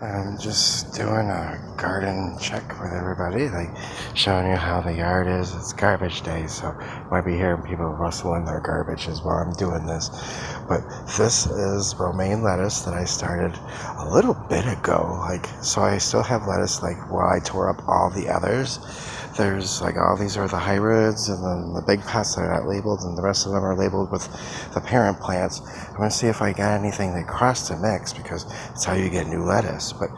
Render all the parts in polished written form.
I'm just doing a garden check with everybody, like showing you how the yard is. It's garbage day, so you might be hearing people rustling their garbage as while I'm doing this. But this is romaine lettuce that I started a little bit ago. So I still have lettuce while I tore up all the others. There's all these are the hybrids, and then the big pots that are not labeled, and the rest of them are labeled with the parent plants. I'm going to see if I got anything that crossed the mix, because it's how you get new lettuce. But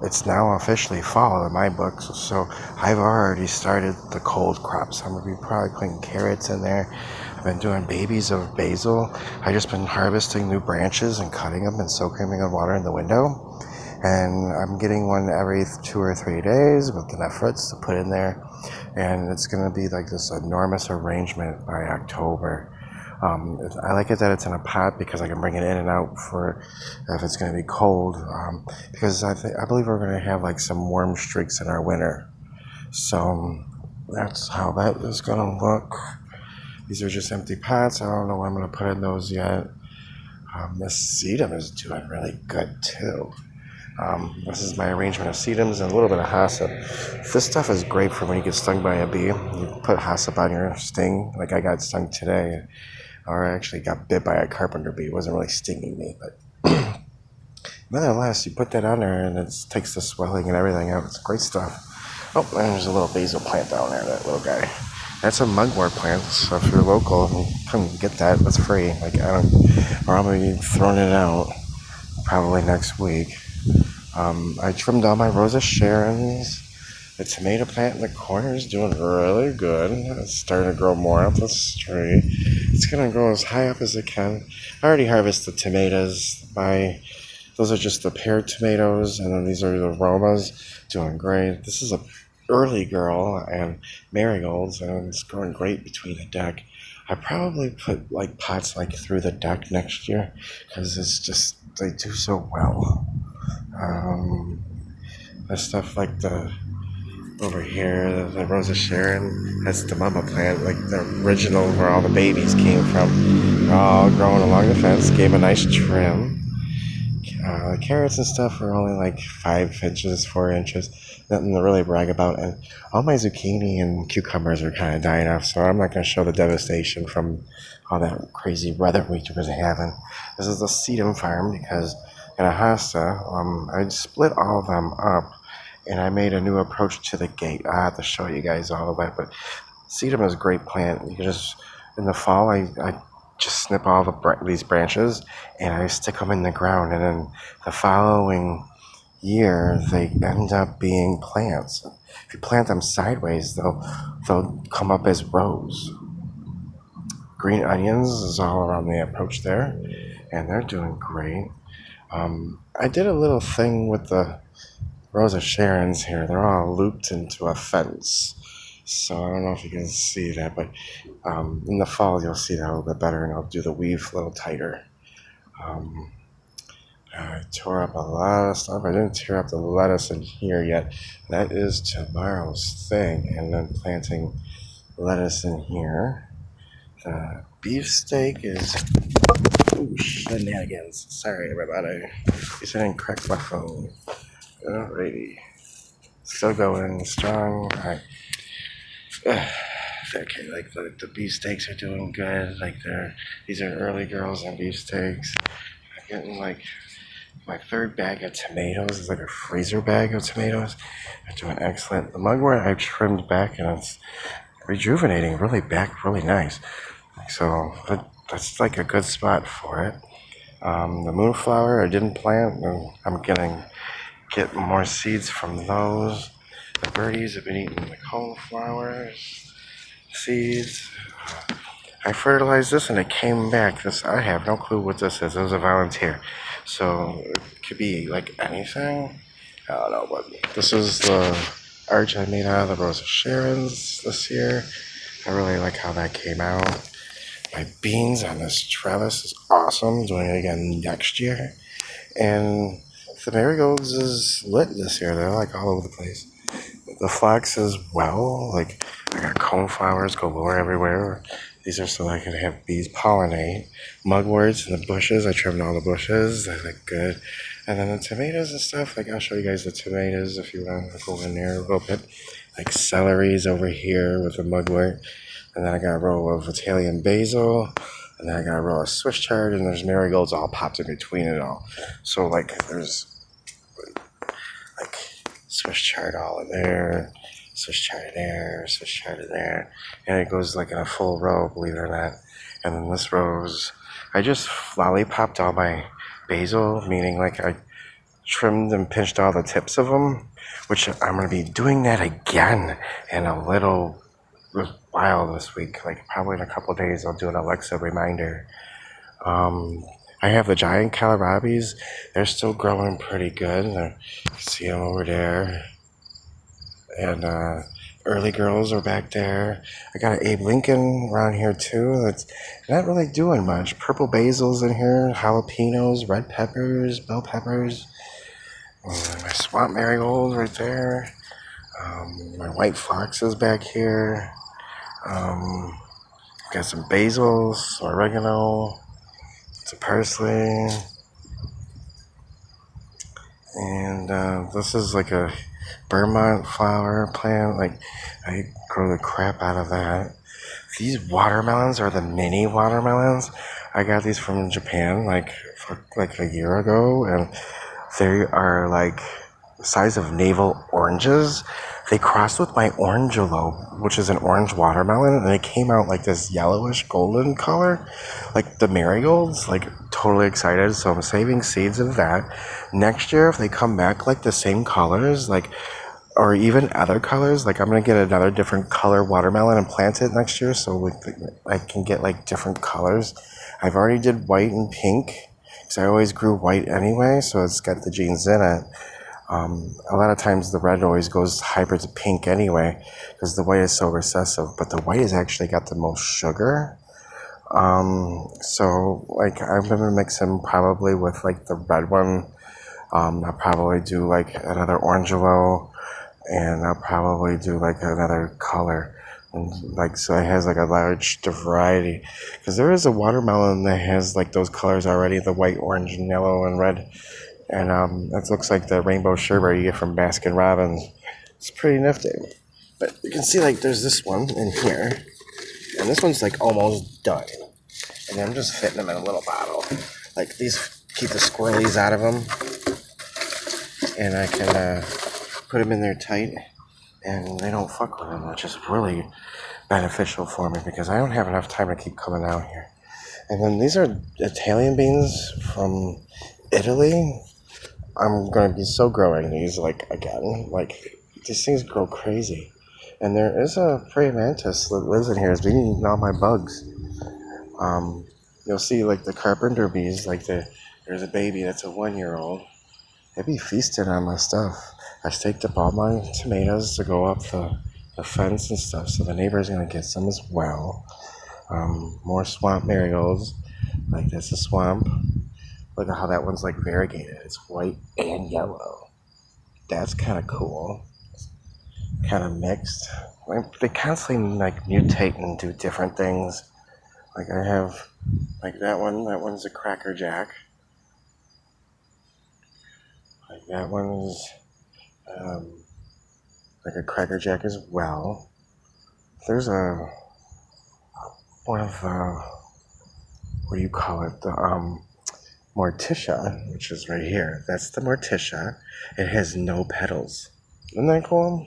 it's now officially fall in my books, so I've already started the cold crops. I'm going to be probably putting carrots in there. I've been doing babies of basil. I've just been harvesting new branches and cutting them and soaking them in water in the window. And I'm getting one every 2 or 3 days with enough roots to put in there. And it's going to be like this enormous arrangement by October. I like it that it's in a pot because I can bring it in and out for if it's going to be cold. Because I believe we're going to have some warm streaks in our winter. So that's how that is going to look. These are just empty pots. I don't know what I'm going to put in those yet. This sedum is doing really good too. This is my arrangement of sedums and a little bit of hyssop. This stuff is great for when you get stung by a bee. You put hyssop on your sting, like I got stung today, or I actually got bit by a carpenter bee. It wasn't really stinging me, but nonetheless, you put that on there and it takes the swelling and everything out. It's great stuff. Oh, and there's a little basil plant down there, that little guy. That's a mugwort plant, so if you're local, come get that. It's free. Or I'm going to be throwing it out probably next week. I trimmed all my Rosa Sharons. The tomato plant in the corner is doing really good. It's starting to grow more up this tree. It's going to grow as high up as it can. I already harvested the tomatoes. Those are just the pear tomatoes, and then these are the Romas. Doing great. This is a early girl and Marigolds, and it's growing great between the deck. I probably put pots through the deck next year because they do so well. The stuff over here, the Rosa Sharon, that's the mama plant, the original where all the babies came from. They're all growing along the fence, gave a nice trim. The carrots and stuff are only 5 inches, 4 inches, nothing to really brag about. And all my zucchini and cucumbers are kind of dying off, so I'm not going to show the devastation from all that crazy weather we was having. This is the Sedum Farm because in Ahasta, I split all of them up and I made a new approach to the gate. I have to show you guys all of that, but sedum is a great plant. You can in the fall, I just snip all these branches and I stick them in the ground, and then the following year they end up being plants. If you plant them sideways, they'll come up as rows. Green onions is all around the approach there, and they're doing great. I did a little thing with the Rosa Sharons here. They're all looped into a fence. So I don't know if you can see that, but in the fall you'll see that a little bit better, and I'll do the weave a little tighter. I tore up a lot of stuff. I didn't tear up the lettuce in here yet. That is tomorrow's thing. And then planting lettuce in here. The beefsteak is... Ooh, shenanigans. Sorry, everybody. At least I didn't crack my phone. Alrighty. Still going strong. Alright. Okay, the beefsteaks are doing good. These are early girls on beefsteaks. I'm getting my third bag of tomatoes is a freezer bag of tomatoes. They're doing excellent. The mugwort I trimmed back and it's rejuvenating really nice. So that's a good spot for it. The moonflower I didn't plant, and I'm gonna get more seeds from those. The birdies have been eating the cauliflowers seeds. I fertilized this and it came back. I have no clue what this is. It was a volunteer. So it could be anything. I don't know, but this is the arch I made out of the Rosa Sharons this year. I really like how that came out. My beans on this trellis is awesome. Doing it again next year. And the marigolds is lit this year. They're all over the place. The flax as well. I got coneflowers galore everywhere. These are so I can have bees pollinate. Mugworts in the bushes. I trimmed all the bushes. They look good. And then the tomatoes and stuff. Like I'll show you guys the tomatoes if you want to go in there a little bit. Like celery's over here with the mugwort. And then I got a row of Italian basil. And then I got a row of Swiss chard. And there's marigolds all popped in between it all. So like there's like Swiss chard all in there. Swiss chard in there, Swiss chard in there, and it goes like in a full row, believe it or not. And then this row's, I just lollipopped all my basil, meaning like I trimmed and pinched all the tips of them, which I'm going to be doing that again in a little while this week, like probably in a couple of days. I'll do an Alexa reminder. I have the giant kohlrabis. They're still growing pretty good. You can see them over there. And early girls are back there. I got an Abe Lincoln around here too. That's not really doing much. Purple basil's in here, jalapenos, red peppers, bell peppers. My swamp marigold right there. My white fox is back here. Got some basil, some oregano, some parsley. And this is like a Vermont flower plant. Like I grow the crap out of that. These watermelons are the mini watermelons. I got these from Japan like a year ago, and they are like the size of navel oranges. They crossed with my Orangelo, which is an orange watermelon, and it came out like this yellowish golden color, like the marigolds. Like totally excited, so I'm saving seeds of that. Next year, if they come back like the same colors, like or even other colors, like I'm gonna get another different color watermelon and plant it next year, so like I can get like different colors. I've already did white and pink because I always grew white anyway, so it's got the genes in it. A lot of times the red always goes hybrid to pink anyway because the white is so recessive, but the white has actually got the most sugar. So like I'm gonna mix them probably with like the red one. I'll probably do like another Orangelo, and I'll probably do like another color. And like so it has like a large variety because there is a watermelon that has like those colors already, the white, orange, and yellow, and red. And it looks like the rainbow sherbet you get from Baskin Robbins. It's pretty nifty. But you can see like there's this one in here. And this one's like almost done. And I'm just fitting them in a little bottle. Like these keep the squirrelies out of them. And I can put them in there tight. And they don't fuck with them, which is really beneficial for me because I don't have enough time to keep coming out here. And then these are Italian beans from Italy. I'm going to be so growing these, like, again. Like, these things grow crazy. And there is a praying mantis that lives in here. It's been eating all my bugs. You'll see, like, the carpenter bees. Like, there's a baby that's a 1-year-old. They be feasting on my stuff. I staked up all my tomatoes to go up the fence and stuff. So the neighbor's going to get some as well. More swamp marigolds. Like, that's a swamp. Look at how that one's like variegated. It's white and yellow. That's kind of cool. Kind of mixed. They constantly like mutate and do different things. Like I have like that one. That one's a Cracker Jack. Like that one's like a Cracker Jack as well. There's one of the, what do you call it? The Morticia, which is right here. That's the Morticia. It has no petals. Isn't that cool?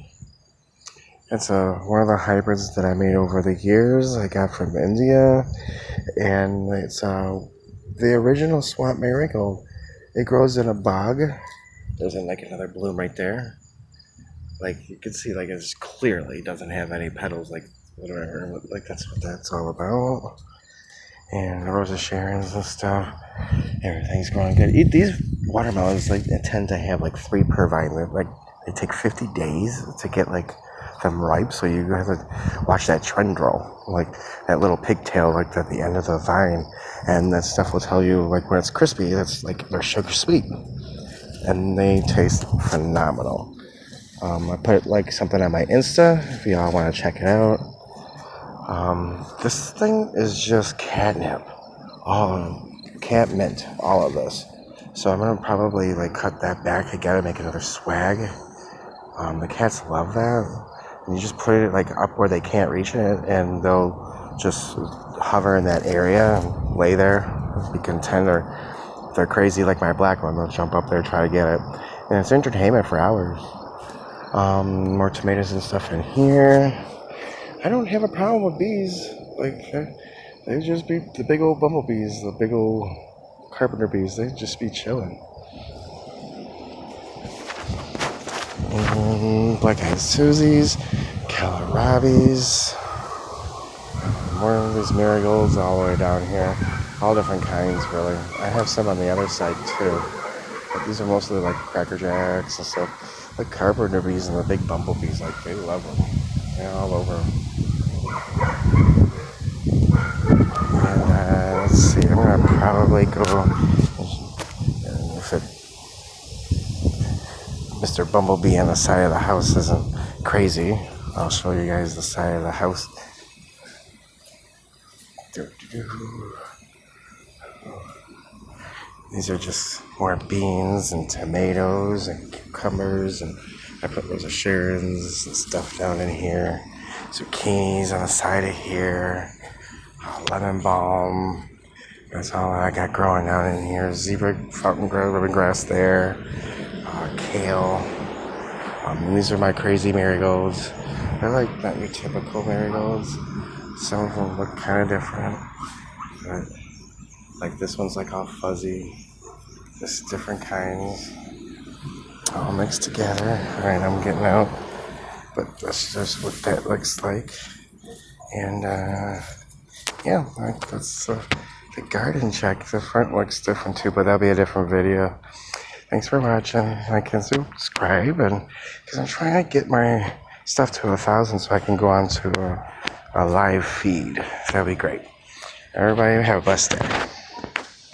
It's one of the hybrids that I made over the years. I got from India, and it's the original swamp marigold. It grows in a bog. There's like another bloom right there. Like you can see, like it's clearly doesn't have any petals. Like whatever. Like that's what that's all about. And the Rosa Sharons and stuff. Everything's growing good. These watermelons like they tend to have like 3 per vine. Like they take 50 days to get like them ripe. So you have to watch that trend roll, like that little pigtail, like at the end of the vine, and that stuff will tell you like when it's crispy. That's like they're sugar sweet, and they taste phenomenal. I put like something on my Insta if y'all want to check it out. This thing is just catnip. Cat mint, all of this. So I'm gonna probably like cut that back again and make another swag. The cats love that. And you just put it like up where they can't reach it, and they'll just hover in that area and lay there, be content. Or if they're crazy like my black one, they'll jump up there, try to get it. And it's entertainment for hours. More tomatoes and stuff in here. I don't have a problem with bees. Like, they just be the big old bumblebees, the big old carpenter bees. They just be chilling. Black-eyed Susies, kohlrabis, more of these marigolds all the way down here. All different kinds, really. I have some on the other side, too. But these are mostly like Cracker Jacks and stuff. The carpenter bees and the big bumblebees, like, they love them. They're all over them. And let's see, I'm going to probably go, if Mr. Bumblebee on the side of the house isn't crazy, I'll show you guys the side of the house. These are just more beans and tomatoes and cucumbers, and I put rows of Sharons and stuff down in here. Zucchinis on the side of here. Lemon balm. That's all I got growing down in here. Zebra fountain grow, ribbon grass there. Kale. These are my crazy marigolds. They're like not your typical marigolds. Some of them look kind of different. But like this one's like all fuzzy. Just different kinds. All mixed together. Alright, I'm getting out. But that's just what that looks like. And yeah, that's the garden check. The front looks different too, but that'll be a different video. Thanks for watching. Like and subscribe, and because I'm trying to get my stuff to 1,000 so I can go on to a live feed. That'd be great. Everybody have a blessed day.